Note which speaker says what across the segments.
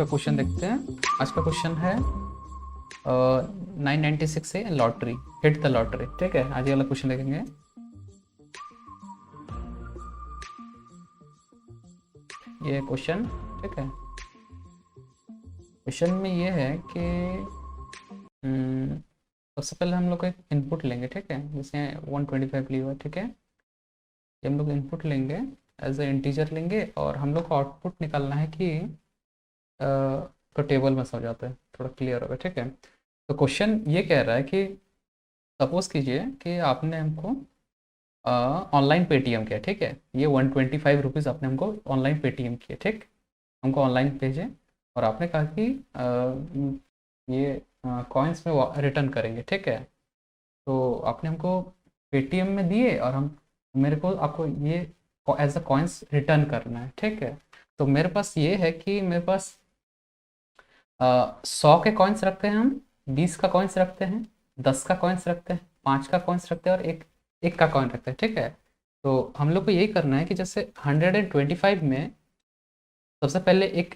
Speaker 1: का क्वेश्चन देखते हैं। आज का क्वेश्चन है 996 से लॉटरी, हिट द लॉटरी। ठीक है, आज ये वाला क्वेश्चन देखेंगे। ये क्वेश्चन, ठीक है, क्वेश्चन में ये है कि सबसे पहले हम लोग एक इनपुट लेंगे। ठीक है, जैसे 125 लिया हुआ है। ठीक है, ये हम लोग इनपुट लेंगे, एज ए इंटीजर लेंगे, और हम लोग को आउटपुट निकालना है कि तो टेबल में समझ जाता है, थोड़ा क्लियर होगा। ठीक है, तो क्वेश्चन ये कह रहा है कि सपोज कीजिए कि आपने हमको ऑनलाइन पेटीएम किया। ठीक है, ये 125 रुपीज़ आपने हमको ऑनलाइन पेटीएम किए। ठीक, हमको ऑनलाइन भेजे और आपने कहा कि ये कॉइन्स में रिटर्न करेंगे। ठीक है, तो आपने हमको पेटीएम में दिए और हम मेरे को आपको ये एज अ कॉइन्स रिटर्न करना है। ठीक है, तो मेरे पास ये है कि मेरे पास 100 के कॉइन्स रखते हैं हम, 20 का कॉइन्स रखते हैं, 10 का कॉइन्स रखते हैं, 5 का कॉइन्स रखते हैं और एक का कॉइन रखते हैं। ठीक है, तो हम लोग को यही करना है कि जैसे 125 में सबसे पहले एक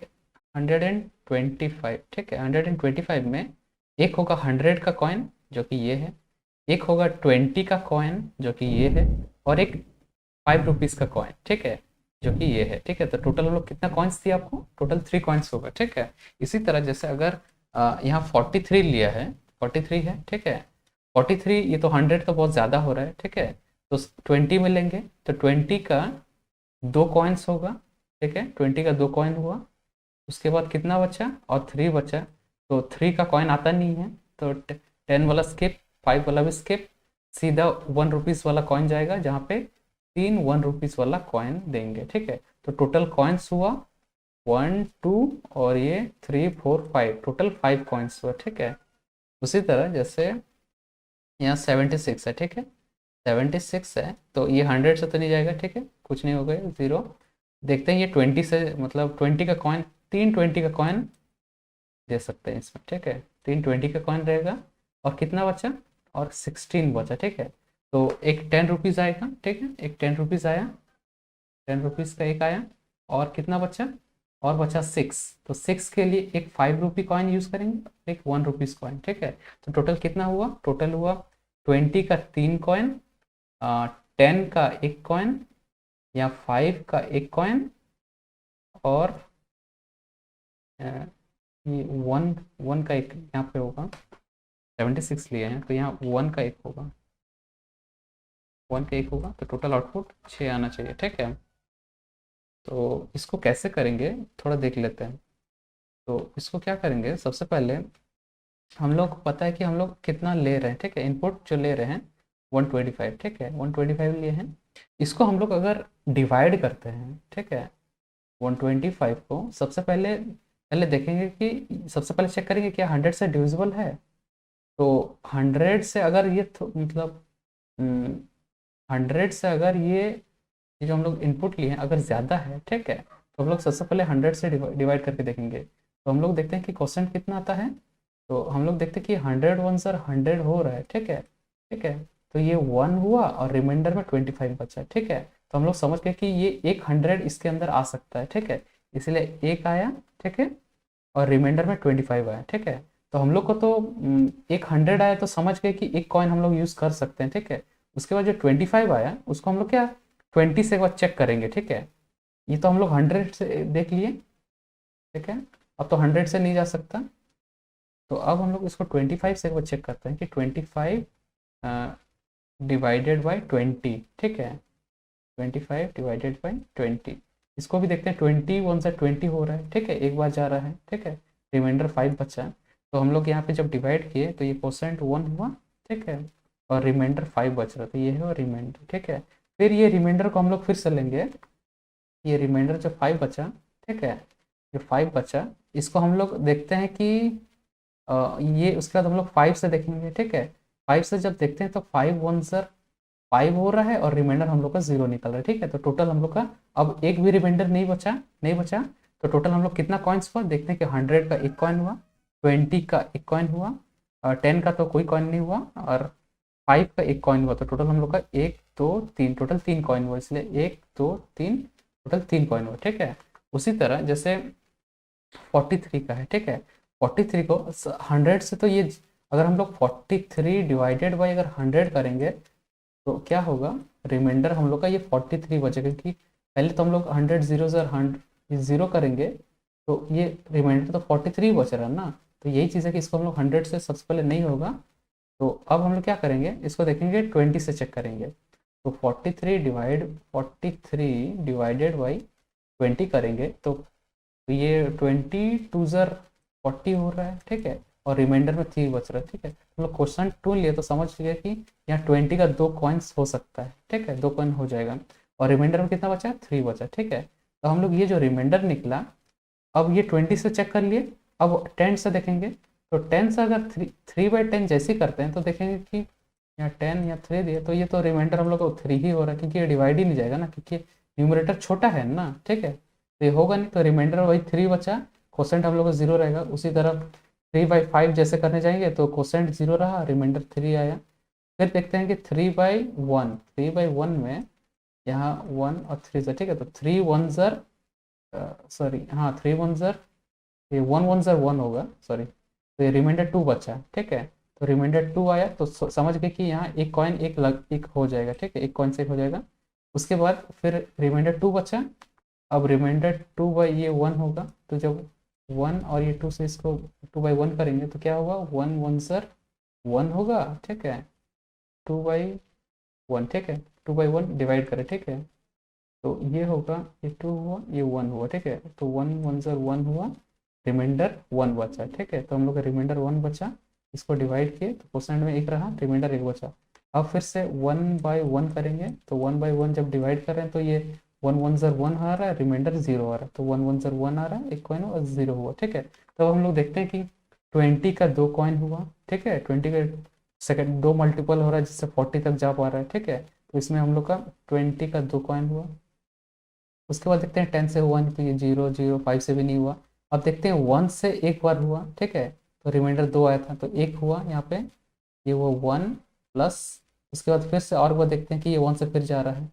Speaker 1: 125, ठीक है, 125 में एक होगा 100 का कॉइन जो कि ये है, एक होगा 20 का कॉइन जो कि ये है, और एक 5 रुपीज़ का कॉइन, ठीक है, जो कि ये है। ठीक है, तो टोटल हम लोग कितना कॉइन्स दिया आपको? टोटल 3 कॉइन्स होगा। ठीक है, इसी तरह जैसे अगर यहाँ 43 लिया है, 43 है। ठीक है, 43, ये तो 100 तो बहुत ज़्यादा हो रहा है। ठीक है, तो 20 में लेंगे तो 20 का 2 कॉइन्स होगा। ठीक है, 20 का 2 कॉइन हुआ, उसके बाद कितना बचा? और 3 बचा, तो 3 का कॉइन आता नहीं है, तो 10 वाला स्किप, 5 वाला भी स्किप, सीधा 1 रुपीज़ वाला कॉइन जाएगा जहाँ पे 3 1 रुपीज़ वाला कॉइन देंगे। ठीक है, तो टोटल कॉइन्स हुआ 1 2 और ये 3 4 5, टोटल 5 कॉइन्स हुआ। ठीक है, उसी तरह जैसे यहाँ 76 है। ठीक है, 76 है तो ये 100 से तो नहीं जाएगा। ठीक है, कुछ नहीं हो गया, ज़ीरो। देखते हैं ये 20 से, मतलब 20 का कॉइन, 3 20 का कॉइन दे सकते हैं इसमें। ठीक है, 3 20 का कॉइन रहेगा, और कितना बचा? और 16 बचा। ठीक है, तो एक 10 रुपीज़ आएगा। ठीक है, एक 10 रुपीज़ आया, 10 रुपीज़ का एक आया, और कितना बचा? और बचा 6, तो 6 के लिए एक 5 रुपी कॉइन यूज़ करेंगे, एक 1 रुपीज़ कॉइन। ठीक है, तो टोटल कितना हुआ? टोटल हुआ 20 का 3 कॉइन, 10 का एक कॉइन, या 5 का एक कॉइन, और ये 1 का एक यहाँ पे होगा। 76 लिए हैं तो यहाँ 1 का एक होगा, 1 का एक होगा, तो टोटल आउटपुट 6 आना चाहिए। ठीक है, तो इसको कैसे करेंगे थोड़ा देख लेते हैं। तो इसको क्या करेंगे, सबसे पहले हम लोग को पता है कि हम लोग कितना ले रहे हैं। ठीक है, इनपुट जो ले रहे हैं 125। ठीक है, 125 लिए हैं, इसको हम लोग अगर डिवाइड करते हैं, ठीक है, 125 को सबसे पहले पहले देखेंगे कि सबसे पहले चेक करेंगे क्या 100 से डिविजिबल है। तो 100 से अगर ये मतलब 100 से अगर ये जो हम लोग इनपुट लिए हैं अगर ज़्यादा है, ठीक है, तो हम लोग सबसे पहले 100 से डिवाइड करके देखेंगे। तो हम लोग देखते हैं कि क्वेश्चन कितना आता है, तो हम लोग देखते हैं कि 100 1 सर 100 हो रहा है। ठीक है, ठीक है, तो ये 1 हुआ और रिमाइंडर में 25 बचा। ठीक है, तो हम लोग समझ गए कि ये एक 100 इसके अंदर आ सकता है। ठीक है, इसलिए एक आया। ठीक है, और रिमाइंडर में 25 आया। ठीक है, तो हम लोग को तो एक 100 आया तो समझ गए कि एक कॉइन हम लोग यूज़ कर सकते हैं। ठीक है, उसके बाद जो 25 आया उसको हम लोग क्या 20 से एक बार चेक करेंगे। ठीक है, ये तो हम लोग 100 से देख लिए। ठीक है, अब तो 100 से नहीं जा सकता, तो अब हम लोग इसको 25 से एक बार चेक करते हैं कि 25 डिवाइडेड बाई 20। ठीक है, 25 डिवाइडेड बाई 20, इसको भी देखते हैं। 20 1 से 20 हो रहा है। ठीक है, एक बार जा रहा है। ठीक है, रिमाइंडर 5 बचा, तो हम लोग यहाँ पे जब डिवाइड किए तो ये परसेंट 1 हुआ। ठीक है, और रिमाइंडर 5 बच रहा, तो ये है रिमाइंडर। ठीक है, फिर ये रिमाइंडर को हम लोग फिर से लेंगे, ये रिमाइंडर जो 5 बचा, ठीक है, ये 5 बचा, इसको हम लोग देखते हैं कि ये उसके बाद हम लोग 5 से देखेंगे। ठीक है, 5 से जब देखते हैं तो 5 1 सर 5 हो रहा है और रिमाइंडर हम लोग का 0 निकल रहा है। ठीक है, तो टोटल हम लोग का अब एक भी रिमाइंडर नहीं बचा, तो टोटल हम लोग कितना कॉइन्स हुआ देखते हैं कि 100 का एक कॉइन हुआ, 20 का एक कॉइन हुआ, और 10 का तो कोई कॉइन नहीं हुआ, और 5 का एक कॉइन हुआ। तो टोटल हम लोग का 1 2 3, टोटल 3 कॉइन हुआ, इसलिए 1 2 3, टोटल 3 कॉइन हुआ। ठीक है, उसी तरह जैसे 43 का है, ठीक है। 43 को 100 से, तो ये अगर हम लोग 43 डिवाइडेड बाई अगर 100 करेंगे तो क्या होगा, रिमाइंडर हम लोग का ये 43 बचेगा, क्योंकि पहले तो हम लोग 100 जीरो से 100 जीरो करेंगे तो ये रिमाइंडर तो 43 बच रहा है ना। तो यही चीज़ है कि इसको हम लोग 100 से सबसे पहले नहीं होगा, तो अब हम लोग क्या करेंगे, इसको देखेंगे 20 से चेक करेंगे। तो 43 डिवाइडेड बाई 20 करेंगे तो ये 20 2 ज़र 40 हो रहा है, ठीक है, और रिमाइंडर में 3 बच रहा है, ठीक है। हम लोग क्वेश्चन 2 लिए तो समझ गए कि यहाँ 20 का 2 कॉइन्स हो सकता है, ठीक है, 2 कॉइन हो जाएगा, और रिमाइंडर में कितना बचा है, 3 बचा, ठीक है। तो हम लोग ये जो रिमाइंडर निकला, अब ये 20 से चेक कर लिए, अब 10 से देखेंगे, तो 10 से अगर 3/10 जैसे ही करते हैं तो देखेंगे कि यहाँ 10 या 3 दिए, तो ये तो रिमाइंडर हम लोग को 3 ही हो रहा है, क्योंकि ये डिवाइड ही नहीं जाएगा ना, क्योंकि न्यूमरेटर छोटा है ना, ठीक है, तो ये होगा नहीं, तो रिमाइंडर वही 3 बचा, क्वोशेंट हम लोग का 0 रहेगा। उसी तरह 3/5 जैसे करने जाएंगे तो क्वोशेंट 0 रहा, रिमाइंडर 3 आया। फिर देखते हैं कि 3/1 में यहाँ 1 और 3 से, ठीक है, तो 3 1 ज़र सॉरी, हाँ 3 1 ज़र, ये 1 1 ज़र 1 होगा, सॉरी, तो ये रिमाइंडर 2 बचा, ठीक है। तो रिमाइंडर 2 आया तो समझ गए कि यहाँ एक कॉइन एक हो जाएगा, ठीक है, एक कॉइन से एक हो जाएगा। उसके बाद फिर रिमाइंडर 2 बचा, अब रिमाइंडर 2 बाई ये 1 होगा, तो जब 1 और ये 2 से इसको 2/1 करेंगे तो क्या होगा, 1 1 ज़र 1 होगा, ठीक है, 2/1, ठीक है, 2/1 डिवाइड करें, ठीक है, तो ये होगा, ये 2 हुआ, ये 1 हुआ, ठीक है, तो 1 1 ज़र 1 हुआ, रिमाइंडर 1 बचा, ठीक है। तो हम लोग का रिमाइंडर 1 बचा, इसको डिवाइड किए तो क्वेश्चन में 1 रहा, रिमाइंडर 1 बचा। अब फिर से 1/1 करेंगे, तो 1/1 जब डिवाइड कर रहे हैं तो ये 1 1 ज़र 1 आ रहा है, रिमाइंडर 0 आ रहा है, तो 1 1 ज़र 1 आ रहा है, एक कॉइन और 0 हुआ, ठीक है। तो हम लोग देखते हैं कि 20 का 2 कॉइन हुआ, ठीक है, 20 का सेकंड 2 मल्टीपल हो रहा है जिससे 40 तक जा पा रहा है, ठीक है। तो इसमें हम लोग का 20 का 2 कॉइन हुआ। उसके बाद देखते हैं 10 से हुआ नहीं, तो ये 0 0, 5 से भी नहीं हुआ। अब देखते हैं 1 से एक बार हुआ, ठीक है, तो रिमाइंडर 2 आया था, तो एक हुआ यहाँ पे, ये वो 1 प्लस, उसके बाद फिर से और वो देखते हैं कि ये 1 से फिर जा रहा है,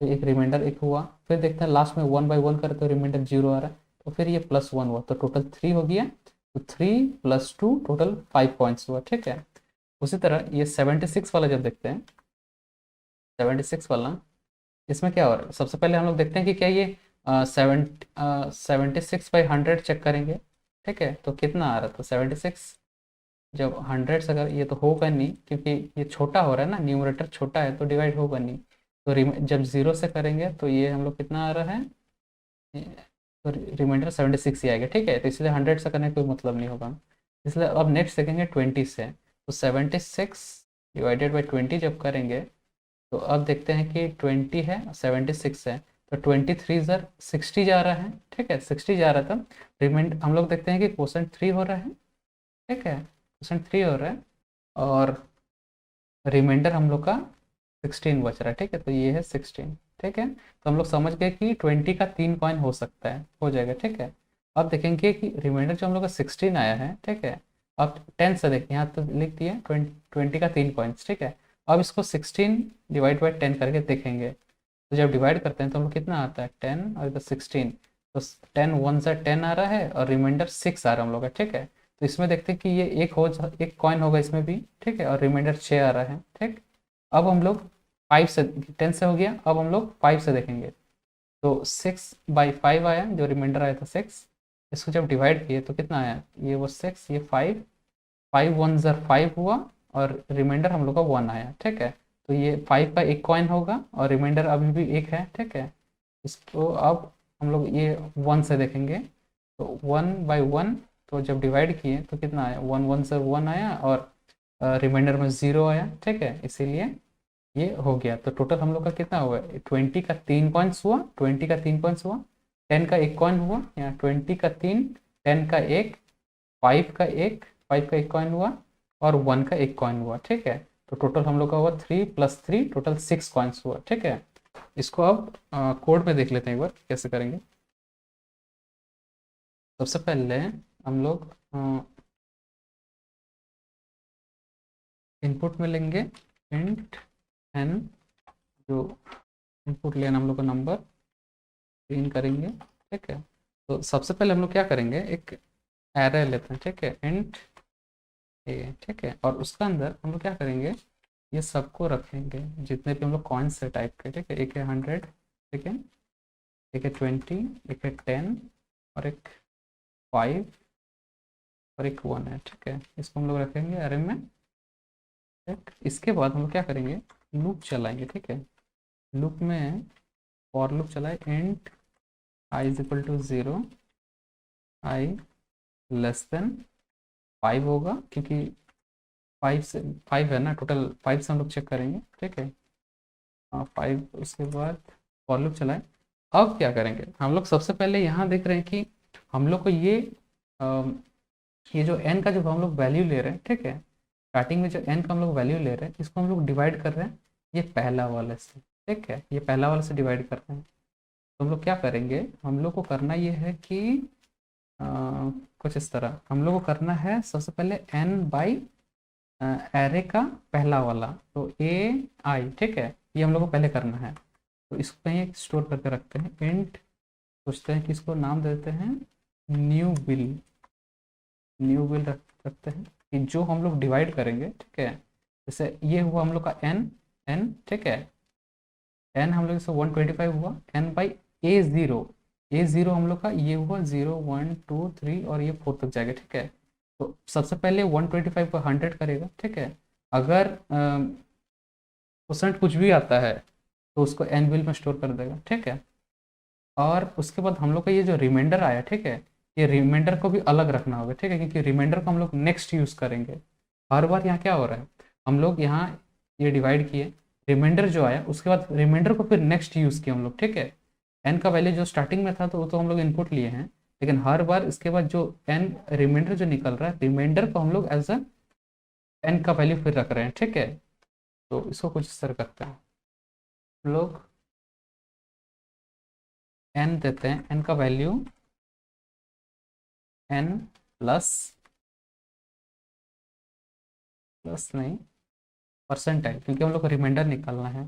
Speaker 1: तो एक रिमाइंडर 1 हुआ। फिर देखते हैं लास्ट में 1/1 करें तो रिमाइंडर 0 आ रहा है, तो फिर ये +1 हुआ, तो टोटल 3 हो गया, तो 3 + 2 टोटल 5 पॉइंट्स हुआ, ठीक है। उसी तरह ये 76 वाला जब देखते हैं, 76 वाला, इसमें क्या हो रहा है, सबसे पहले हम लोग देखते हैं कि क्या ये 76/100 चेक करेंगे, ठीक है, तो कितना आ रहा है, तो 76 जब 100 से अगर, ये तो होगा नहीं क्योंकि ये छोटा हो रहा है ना, न्यूमरेटर छोटा है तो डिवाइड होगा नहीं। तो जब 0 से करेंगे तो ये हम लोग कितना आ रहा है, तो रिमाइंडर 76 ही आएगा, ठीक है, तो इसलिए 100 से करने का कोई मतलब नहीं होगा। इसलिए अब नेक्स्ट देखेंगे 20 से, तो 76 डिवाइडेड बाई 20 जब करेंगे तो अब देखते हैं कि 20 है 76 है, तो 23 ज़र 60 जा रहा है, ठीक है, 60 जा रहा था। रिमाइंड हम लोग देखते हैं कि क्वोशेंट 3 हो रहा है, ठीक है, क्वोशेंट 3 हो रहा है, और रिमाइंडर हम लोग का 16 बच रहा है, ठीक है, तो ये है 16, ठीक है। तो हम लोग समझ गए कि 20 का 3 कॉइन हो सकता है, हो जाएगा, ठीक है। अब देखेंगे कि रिमाइंडर जो हम लोग का 16 आया है, ठीक है, अब 10 से देखिए, यहाँ तो लिख दिए 20 का 3 कॉइन्स, ठीक है। अब इसको 16 डिवाइड बाई 10 करके देखेंगे, तो जब डिवाइड करते हैं तो हम लोग कितना आता है 10 और इधर 16, तो 10 1 ज़र 10 आ रहा है और रिमाइंडर 6 आ रहा है हम लोग का, ठीक है। तो इसमें देखते हैं कि ये एक कॉइन होगा इसमें भी, ठीक है, और रिमाइंडर 6 आ रहा है, ठीक। अब हम लोग 5 से, 10 से हो गया, अब हम लोग 5 से देखेंगे, तो 6/5 आया, जो रिमाइंडर आया था 6, इसको जब डिवाइड किए तो कितना आया, ये वो 6, ये 5, 5 1 ज़र 5 हुआ, और रिमाइंडर हम लोग का 1 आया, ठीक है। तो ये 5 का एक कॉइन होगा और रिमाइंडर अभी भी एक है, ठीक है। इसको अब हम लोग ये 1 से देखेंगे, तो 1/1, तो जब डिवाइड किए तो कितना आया, 1 1 ज़र 1 आया, और रिमाइंडर में 0 आया, ठीक है, इसीलिए ये हो गया। तो टोटल हम लोग का कितना हुआ, 20 का 3 कॉइन्स हुआ, 20 का 3 कॉइन्स हुआ, 10 का एक कॉइन हुआ, यहाँ 20 का 3, 10 का एक, 5 का एक कॉइन हुआ, और 1 का एक कॉइन हुआ, ठीक है। तो टोटल हम लोग का हुआ 3 + 3 टोटल 6 कॉइन्स हुआ, ठीक है। इसको अब कोड में देख लेते हैं एक बार कैसे करेंगे। सबसे पहले हम लोग इनपुट में लेंगे इंट n, जो इनपुट लेना हम लोग का नंबर, प्रिंट करेंगे, ठीक है। तो सबसे पहले हम लोग क्या करेंगे, एक एरे लेते हैं, ठीक है, इंट ए, ठीक है, और उसका अंदर हम लोग क्या करेंगे, ये सबको रखेंगे जितने भी हम लोग कॉइन्स है टाइप के, ठीक है, एक है 100, ठीक है, एक है 20, एक है 10, और एक 5, और एक 1 है, ठीक है, इसको हम लोग रखेंगे अरे में, ठीक। इसके बाद हम लोग क्या करेंगे, लूप चलाएंगे, ठीक है, लूप में फॉर लूप चलाए, int I is equal to 0, I less than 5 होगा, क्योंकि 5 से 5 है ना टोटल, 5 से हम लोग चेक करेंगे, ठीक है, हाँ 5। उसके बाद फॉर लूप चलाए। अब क्या करेंगे हम लोग, सबसे पहले यहाँ देख रहे हैं कि हम लोग को ये जो n का जो हम लोग वैल्यू ले रहे हैं, ठीक है, स्टार्टिंग में जो n का हम लोग वैल्यू ले रहे हैं, इसको हम लोग डिवाइड कर रहे हैं ये पहला वाले से, ठीक है, ये पहला वाले से डिवाइड कर रहे हैं। तो हम लोग क्या करेंगे, हम लोग को करना ये है कि अ, कुछ इस तरह हम लोग को करना है, सबसे पहले n बाई एरे का पहला वाला, तो ए आई, ठीक है, ये हम लोग को पहले करना है। तो इसको कहीं स्टोर करके रखते हैं, इंट, सोचते हैं कि इसको नाम देते हैं न्यू बिल, न्यू बिल रखते हैं कि जो हम लोग डिवाइड करेंगे, ठीक है, जैसे ये हुआ हम लोग का एन, ठीक है, एन हम लोग जैसे 125 हुआ, एन बाई ए ज़ीरो हम लोग का ये हुआ 0 1 2 3 और ये 4 तक जाएगा, ठीक है। तो सबसे पहले 125 पर 100 करेगा, ठीक है, अगर परसेंट कुछ भी आता है तो उसको एन बिल में स्टोर कर देगा, ठीक है। और उसके बाद हम लोग का ये जो रिमाइंडर आया, ठीक है, ये रिमाइंडर को भी अलग रखना होगा, ठीक है, क्योंकि रिमाइंडर को हम लोग नेक्स्ट यूज़ करेंगे। हर बार यहाँ क्या हो रहा है, हम लोग यहाँ ये डिवाइड किए, रिमाइंडर जो आया उसके बाद रिमाइंडर को फिर नेक्स्ट यूज़ किया हम लोग, ठीक है। एन का वैल्यू जो स्टार्टिंग में था तो वो तो हम लोग इनपुट लिए हैं, लेकिन हर बार इसके बाद जो एन रिमाइंडर जो निकल रहा है, रिमाइंडर को हम लोग एज अ एन का वैल्यू फिर रख रहे हैं, ठीक है। तो इसको कुछ इस तरह करते हैं हम लोग, एन देते हैं, एन का वैल्यू एन प्लस, प्लस नहीं, परसेंटाइल, क्योंकि हम लोग को रिमाइंडर निकालना है,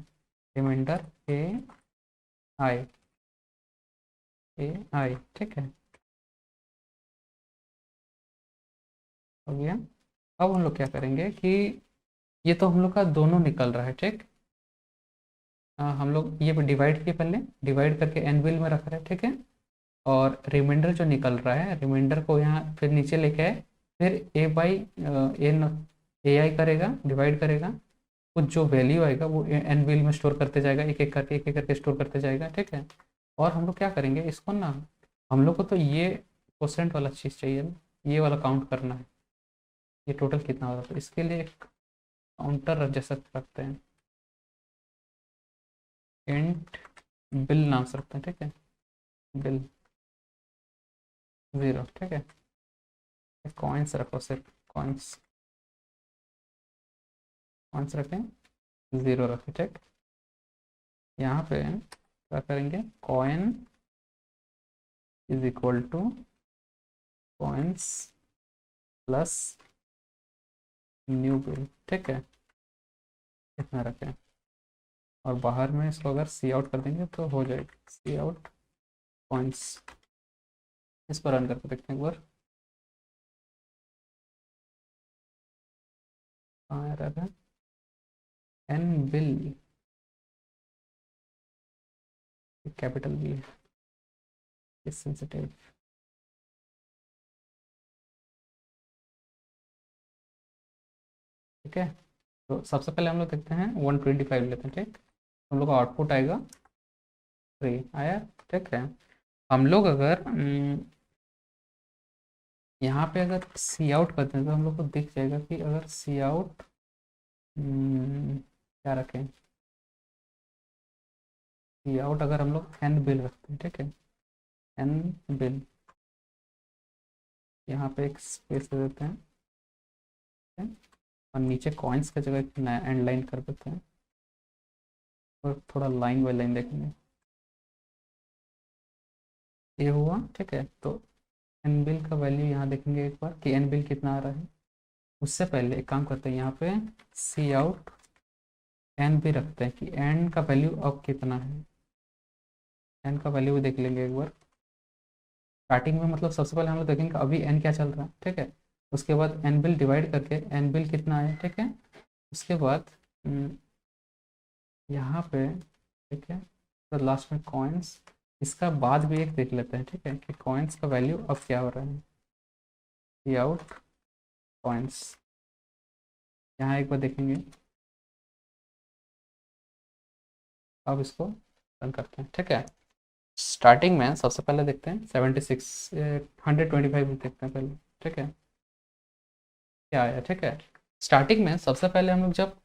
Speaker 1: रिमाइंडर आई ए आई, ठीक है, हो गया। अब हम लोग क्या करेंगे कि ये तो हम लोग का दोनों निकल रहा है, ठीक, हम लोग ये डिवाइड किए, पहले डिवाइड करके एन बिल में रख रहे हैं, ठीक है, और रिमाइंडर जो निकल रहा है, रिमाइंडर को यहाँ फिर नीचे लेके आए, फिर ए बाई ए आई करेगा, डिवाइड करेगा, कुछ जो वैल्यू आएगा वो एन बिल में स्टोर करते जाएगा, एक एक करके स्टोर करते जाएगा, ठीक है। और हम लोग क्या करेंगे इसको ना, हम लोग को तो ये परसेंट वाला चीज़ चाहिए ना, ये वाला काउंट करना है, ये टोटल कितना होगा, तो इसके लिए एक काउंटर जैसा रखते हैं, इंट बिल नाम से रखते हैं, ठीक है, बिल 0, ठीक है, कॉइन्स रखो, सिर्फ कॉइन्स, कॉइन्स रखें, 0 रखें, ठीक। यहाँ पे क्या करेंगे, coin is equal two coins plus new bill, ठीक है, इतना रखें। और बाहर में इसको अगर सी आउट कर देंगे तो हो जाएगा सी आउट कॉइन्स। इस पर रन करके देखते हैं एक बार, कहाँ एरर है, एन बिल कैपिटल बी है, सेंसिटिव, ठीक है। तो सबसे पहले हम लोग देखते हैं 125 लेते हैं, ठीक, हम लोग का आउटपुट आएगा 3 आया, ठीक है। हम लोग अगर यहाँ पे अगर सी आउट करते हैं तो हम लोग को दिख जाएगा कि अगर सी आउट क्या रखें, सी आउट अगर हम लोग एन बिल रखते हैं, ठीक है, एन बिल, यहाँ पे एक स्पेस दे देते हैं, ठीक है? और नीचे कॉइन्स का जगह एक नया एंड लाइन कर देते हैं, और थोड़ा लाइन बाई लाइन देखेंगे, ये हुआ, ठीक है। तो एन बिल का वैल्यू यहाँ देखेंगे एक बार कि एन बिल कितना आ रहा है। उससे पहले एक काम करते हैं, यहाँ पे सी आउट एन भी रखते हैं कि एन का वैल्यू अब कितना है, एन का वैल्यू भी देख लेंगे एक बार, स्टार्टिंग में मतलब सबसे पहले हम लोग देखेंगे अभी एन क्या चल रहा है, ठीक है। उसके बाद एन बिल डिवाइड करके एन बिल कितना आया, ठीक है। उसके बाद यहाँ पे, ठीक है, तो लास्ट में कॉइन्स। इसका बाद भी एक देख लेते हैं, ठीक है, कि कॉइन्स का वैल्यू अब क्या हो रहा है। सी आउट कॉइन्स, यहाँ एक बार देखेंगे। अब इसको रन करते हैं, ठीक है। स्टार्टिंग में सबसे पहले देखते हैं 76 125 देखते हैं पहले, ठीक है, क्या आया, ठीक है। स्टार्टिंग में सबसे पहले हम लोग जब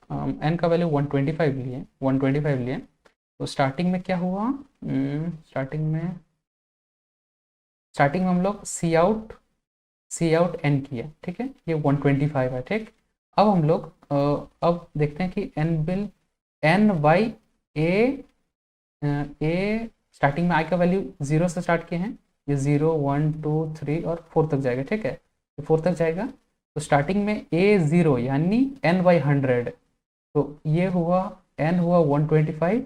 Speaker 1: एन का वैल्यू 125 लिए, तो स्टार्टिंग में क्या हुआ, स्टार्टिंग में हम लोग सी आउट एन किया, ठीक है, ये 125 है, ठीक। अब हम लोग अब देखते हैं कि N bill N by A, A starting में आई का वैल्यू 0 से स्टार्ट किए हैं, ये 0 1 2 3 और 4 तक जाएगा, ठीक है, ये 4 तक जाएगा। तो स्टार्टिंग में ए 0 यानी एन बाई 100, तो ये हुआ एन हुआ 125,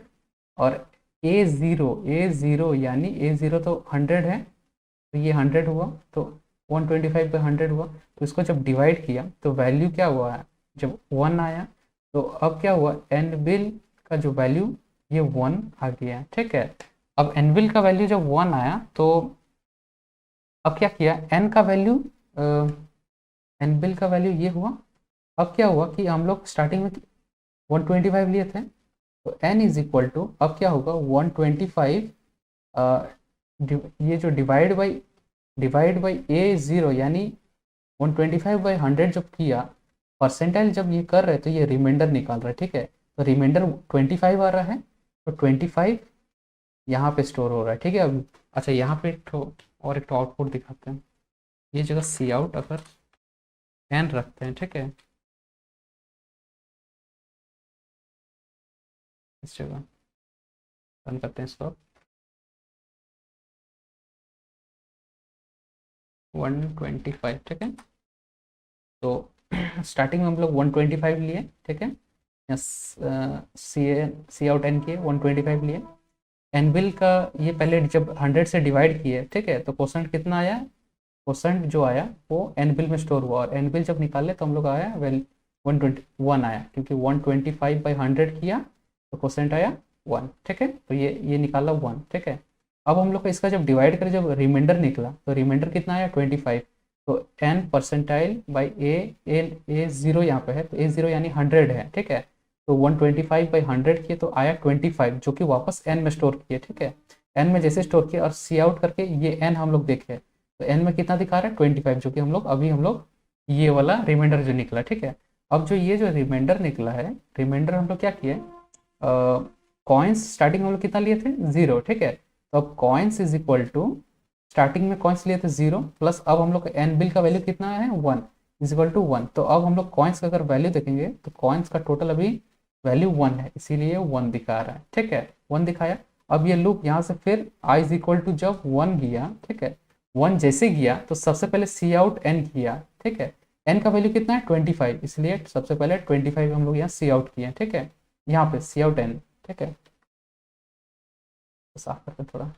Speaker 1: और ए ज़ीरो यानी ए ज़ीरो तो 100 है, तो ये 100 हुआ, तो 125 पे 100 हुआ। तो इसको जब डिवाइड किया तो वैल्यू क्या हुआ है, जब 1 आया, तो अब क्या हुआ, एन बिल का जो वैल्यू ये 1 आ गया, ठीक है। अब एन बिल का वैल्यू जब 1 आया, तो अब क्या किया, एन का वैल्यू, एन बिल का वैल्यू ये हुआ। अब क्या हुआ कि हम लोग स्टार्टिंग में 125 लिए थे, तो n इज इक्वल टू, अब क्या होगा 125, ये जो डिवाइड बाई ए ज़ीरो यानी 125 बाई 100 जब किया, परसेंटाइल जब ये कर रहे हैं तो ये रिमाइंडर निकाल रहा है, ठीक है। तो रिमाइंडर 25 आ रहा है, तो 25 यहाँ पे स्टोर हो रहा है, ठीक है। अभी अच्छा, यहाँ पे एक तो आउटपुट दिखाते हैं। ये जगह सी आउट अगर एन रखते हैं, ठीक है, इस जगह रन करते हैं इसको, 125, ठीक है। तो स्टार्टिंग में हम लोग 125 लिए, ठीक है, सी आउट एन किए 125 लिए। एन बिल का ये पहले जब 100 से डिवाइड किए, ठीक है, तो परसेंट कितना आया, परसेंट जो आया वो एन बिल में स्टोर हुआ, और एन बिल जब निकाले तो हम लोग आया 121 आया, क्योंकि 125 बाई 100 किया तो परसेंट आया 1, ठीक है। तो ये निकाला 1, ठीक है। अब हम लोग का इसका जब डिवाइड करें, जब रिमाइंडर निकला, तो रिमाइंडर कितना आया 25, तो N percentile by A zero यहाँ पे है, तो ए ज़ीरो यानी 100 है, ठीक है। तो 125 बाई 100 किए तो आया 25, जो कि वापस एन में स्टोर किए, ठीक है। एन में जैसे स्टोर किया और सी आउट करके ये एन हम लोग देखे, तो एन में कितना दिखा रहा है 25, जो कि हम लोग ये वाला रिमाइंडर जो निकला, ठीक है। अब जो ये जो रिमाइंडर निकला है, रिमाइंडर हम लोग क्या किए, कॉइन्स स्टार्टिंग में हम लोग कितना लिए थे 0, ठीक है। तो अब coins is equal to, starting में कॉइन्स लिए थे 0 प्लस अब हम लोग का एन बिल का वैल्यू कितना है 1 इज इक्वल टू 1। तो अब हम लोग कॉइन्स का अगर वैल्यू देखेंगे तो कॉइन्स का टोटल अभी वैल्यू 1 है, इसीलिए 1 दिखा रहा है, ठीक है, 1 दिखाया। अब ये लूप यहाँ से फिर आई इज इक्वल टू जब 1 गया, ठीक है, 1 जैसे गया तो सबसे पहले सी आउट एन किया, ठीक है। एन का वैल्यू कितना है 25, इसलिए सबसे पहले 25 हम लोग यहाँ सी आउट किए, ठीक है, यहाँ पे सी आउट एन, ठीक है। तो साफ करके थोड़ा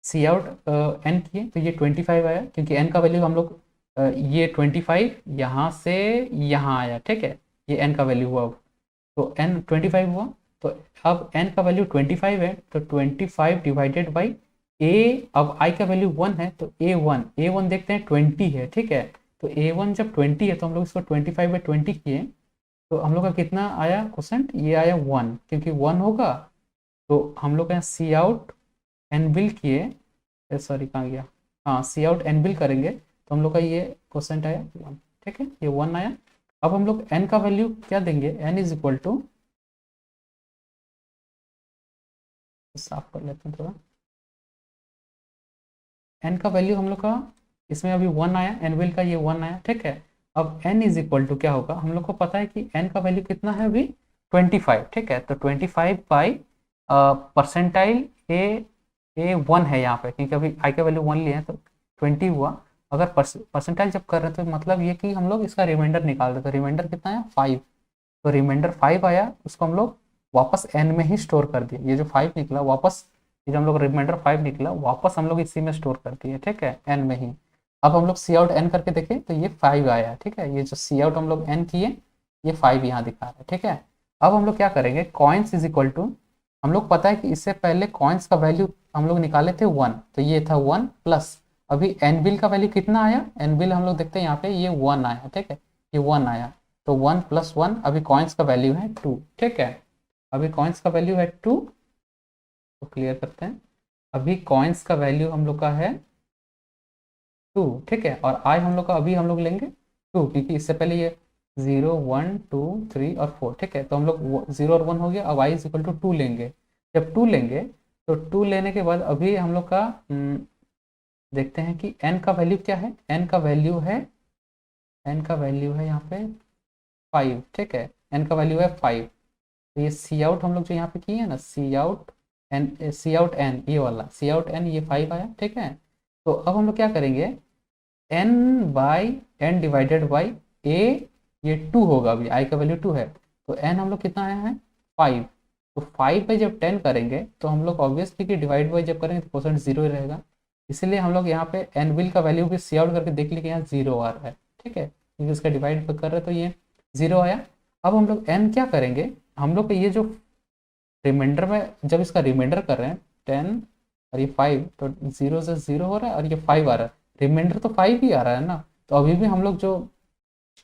Speaker 1: सी आउट एन किए तो ये 25 आया, क्योंकि एन का वैल्यू हम लोग ये 25 यहाँ से यहाँ आया, ठीक है, ये एन का वैल्यू हुआ। अब तो एन 25 हुआ, तो अब एन का वैल्यू 25 है, तो 25 डिवाइडेड बाई ए, अब आई का वैल्यू 1 है, तो ए वन देखते हैं 20 है, ठीक है। तो ए वन जब 20 है तो हम लोग इसको 25 बाई 20 किए, तो हम लोग का कितना आया क्वेश्चन, ये आया 1, क्योंकि 1 होगा। तो हम लोग यहाँ सी आउट एन बिल किए, सॉरी कहाँ गया, हाँ, सी आउट एन बिल करेंगे तो हम लोग का ये क्वेश्चन आया 1, ठीक है, ये 1 आया। अब हम लोग एन का वैल्यू क्या देंगे, एन इज इक्वल टू, साफ कर लेते हैं थोड़ा, एन का वैल्यू हम लोग का इसमें अभी 1 आया, एन बिल का ये 1 आया, ठीक है। अब एन इज इक्वल टू क्या होगा, हम लोग को पता है कि एन का वैल्यू कितना है अभी 25, ठीक है। तो 25 बाई परसेंटाइल ए 1 है यहाँ पे, क्योंकि अभी आई का वैल्यू 1 लिया है तो 20 हुआ। अगर परसेंटाइल जब कर रहे हैं तो मतलब ये कि हम लोग इसका रिमाइंडर निकाल रहे, तो रिमाइंडर कितना है 5, तो रिमाइंडर 5 आया, उसको हम लोग वापस एन में ही स्टोर कर दिए, ये जो 5 निकला वापस ये जो हम लोग रिमाइंडर 5 निकला वापस हम लोग इसी में स्टोर कर दिए, ठीक है, एन में ही। अब हम लोग सी आउट एन करके देखें तो ये 5 आया, ठीक है, ये जो सी आउट हम लोग एन किए ये 5 यहाँ दिखा रहा है, ठीक है। अब हम लोग क्या करेंगे, कॉइन्स इज इक्वल टू, हम लोग पता है कि इससे पहले कॉइन्स का वैल्यू हम लोग निकाले थे 1, तो ये था 1 प्लस अभी एन बिल का वैल्यू कितना आया, एन बिल हम लोग देखते हैं यहाँ पे ये 1 आया, ठीक है, ये 1 आया, तो 1 + 1 अभी कॉइन्स का वैल्यू है 2, ठीक है, अभी कॉइन्स का वैल्यू है 2, तो क्लियर करते हैं, अभी कॉइन्स का वैल्यू हम लोग का है 2, ठीक है, और आई हम लोग का अभी हम लोग लेंगे 2, क्योंकि इससे पहले ये 0 1 2 3 और 4, ठीक है, तो हम लोग 0 और 1 हो गया, अब आई इज इक्वल टू 2 लेंगे। जब 2 लेंगे तो 2 लेने के बाद अभी हम लोग का देखते हैं कि n का वैल्यू क्या है, n का वैल्यू है, n का वैल्यू है यहाँ पे 5, ठीक है, n का वैल्यू है 5, तो ये सी आउट हम लोग जो यहाँ पे किए हैं ना, सी आउट एन, ये वाला सी आउट एन ये 5 आया, ठीक है। तो अब हम लोग क्या करेंगे, n by N divided by A, ये 2 होगा, अभी आई का वैल्यू 2 है, तो n हम लोग कितना आया है 5, तो 5 पे जब 10 करेंगे तो हम लोग ऑब्वियसली कि डिवाइड बाई जब करेंगे तो परसेंट 0 ही रहेगा, इसलिए हम लोग यहाँ पे एन बिल का वैल्यू भी सी आउट करके देख ली कि यहाँ 0 आ रहा है, ठीक है, क्योंकि इसका डिवाइड कर रहे हैं तो ये 0 आया। अब हम लोग n क्या करेंगे, हम लोग ये जो रिमाइंडर में जब इसका रिमाइंडर कर रहे हैं 10 और ये 5, तो 0 से 0 हो रहा है और ये 5 आ रहा है, रिमाइंडर तो 5 ही आ रहा है ना, तो अभी भी हम लोग जो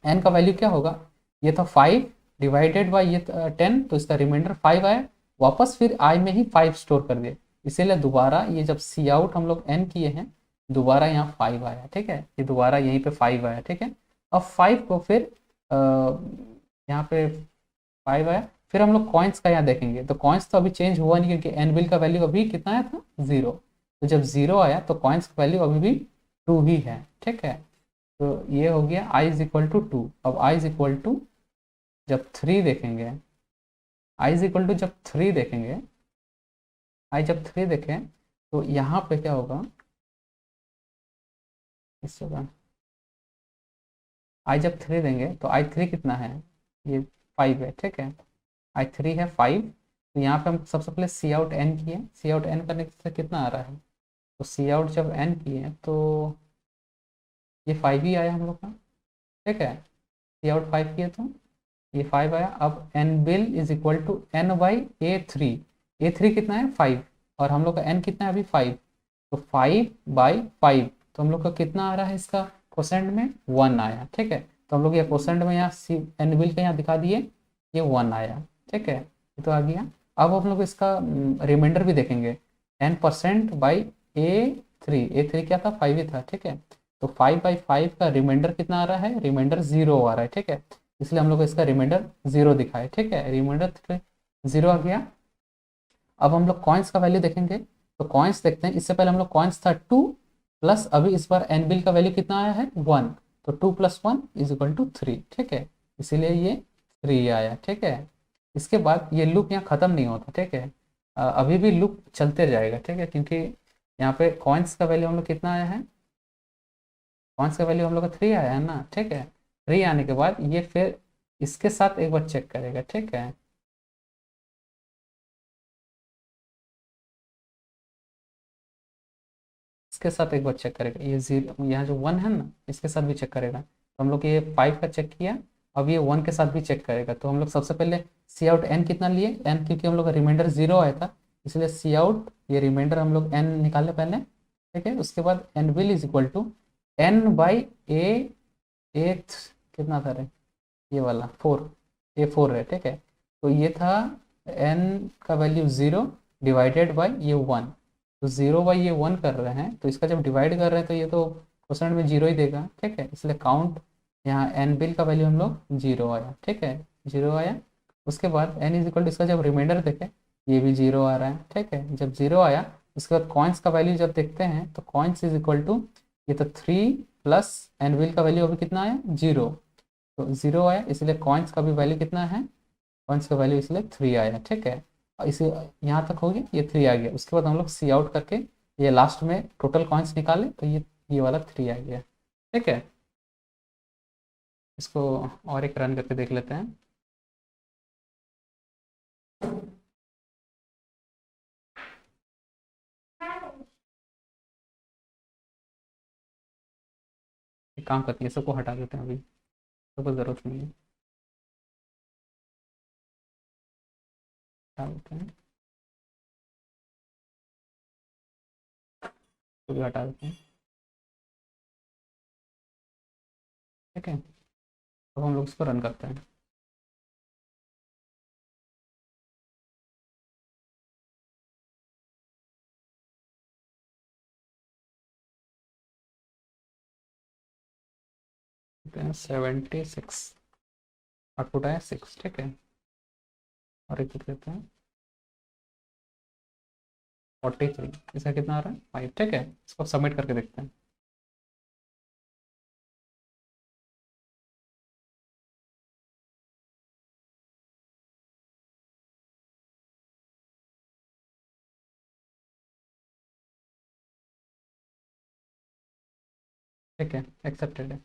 Speaker 1: n का वैल्यू क्या होगा, ये था 5 डिवाइडेड बाई ये 10, तो इसका रिमाइंडर 5 आया, वापस फिर i में ही 5 स्टोर कर दिए, इसीलिए दोबारा ये जब सी आउट हम लोग n किए हैं दोबारा यहाँ 5 आया, ठीक है, ये दोबारा यहीं पे 5 आया, ठीक है। अब 5 को फिर यहाँ पे 5 आया, फिर हम लोग कॉइन्स का यहाँ देखेंगे तो कॉइन्स तो अभी चेंज हुआ नहीं, क्योंकि एन बिल का वैल्यू अभी कितना आया था 0, तो जब 0 आया तो कॉइन्स का वैल्यू अभी भी 2 ही है, ठीक है, तो ये हो गया i इज इक्वल टू 2। अब i इज इक्वल टू जब 3 देखेंगे, i इज इक्वल टू जब 3 देखेंगे, i जब 3 देखें तो यहाँ पे क्या होगा, इस जगह i जब 3 देंगे तो i3 कितना है, ये 5 है, ठीक है, i3 है 5, तो यहाँ पे हम सबसे पहले सी आउट एन किए, सी आउट एन करने से कितना आ रहा है, तो सी आउट जब एन किए तो ये 5 ही आया हम लोग का, ठीक है, सी आउट 5 किए तो ये 5 आया। अब N bill is equal to N by A three कितना है 5, और हम लोग का एन कितना है अभी 5, तो 5/5, तो हम लोग का कितना आ रहा है, इसका कोसेंट में 1 आया, ठीक है, तो हम लोग ये कोसेंट में यहाँ सी एन बिल का यहाँ दिखा दिए, ये 1 आया, ठीक है, ये तो आ गया। अब हम लोग इसका रिमाइंडर भी देखेंगे, 10% बाई ए थ्री क्या था 5 ही था, ठीक है, तो 5/5 का रिमाइंडर कितना आ रहा है, रिमाइंडर 0 आ रहा है, ठीक है, इसलिए हम लोग इसका रिमाइंडर 0 दिखाए, ठीक है, रिमाइंडर 0 आ गया। अब हम लोग कॉइन्स का वैल्यू देखेंगे, तो कॉइन्स देखते हैं, इससे पहले हम लोग कॉइन्स था 2 प्लस अभी इस बार एन बिल का वैल्यू कितना आया है 1, तो 2 + 1 इज इक्वल टू 3, ठीक है, इसीलिए ये 3 आया, ठीक है। इसके बाद ये लूप यहाँ ख़त्म नहीं होता, ठीक है, अभी भी लूप चलते जाएगा, ठीक है, क्योंकि यहाँ पे कॉइन्स का वैल्यू हम लोग कितना आया है, कॉइन्स का वैल्यू हम लोग का 3 आया है ना, ठीक है, 3 आने के बाद ये फिर इसके साथ एक बार चेक करेगा, ठीक है, इसके साथ एक बार चेक करेगा, ये 0 यहाँ जो 1 है ना इसके साथ भी चेक करेगा, तो हम लोग ये 5 का चेक किया, अब ये 1 के साथ भी चेक करेगा, तो हम लोग सबसे पहले सी आउट एन कितना लिए, एन क्योंकि हम लोग का रिमाइंडर 0 आया था, इसलिए सी आउट ये रिमाइंडर हम लोग एन निकाले पहले, ठीक है, उसके बाद N bill is equal to N by एथ कितना था रे, ये वाला 4, ये 4 है, ठीक है, तो ये था एन का वैल्यू 0 डिवाइडेड बाई ये 1, तो 0/1 कर रहे हैं, तो इसका जब डिवाइड कर रहे हैं तो ये तो क्वेश्चन में 0 ही देगा, ठीक है, इसलिए काउंट यहाँ एन बिल का वैल्यू हम लोग 0 आया, ठीक है, 0 आया। उसके बाद एन इज इक्वल टू इसका जब रिमाइंडर देखें ये भी 0 आ रहा है, ठीक है, जब 0 आया उसके बाद कॉइन्स का वैल्यू जब देखते हैं तो कॉइन्स इज इक्वल टू ये तो 3 प्लस एन बिल का वैल्यू अभी कितना आया 0, तो 0 आया, इसलिए कॉइन्स का भी वैल्यू कितना है, कॉइन्स का वैल्यू इसलिए 3 आया, ठीक है, और इसे यहाँ तक हो गया, ये 3 आ गया, उसके बाद हम लोग सी आउट करके ये लास्ट में टोटल कॉइन्स निकाले तो ये वाला 3 आ गया, ठीक है। इसको और एक रन करके देख लेते हैं। काम करती है, सबको हटा देते हैं अभी, सबको ज़रूरत नहीं है, हटा देते हैं, तो भी हटा देते हैं। ठीक है, तो हम लोग इसको रन करते हैं। कहते हैं 76, आउटपुट आया 6। ठीक है, और एक देते हैं 43, इसका कितना आ रहा है 5। ठीक है, इसको सबमिट करके देखते हैं। ठीक है, एक्सेप्टेड है।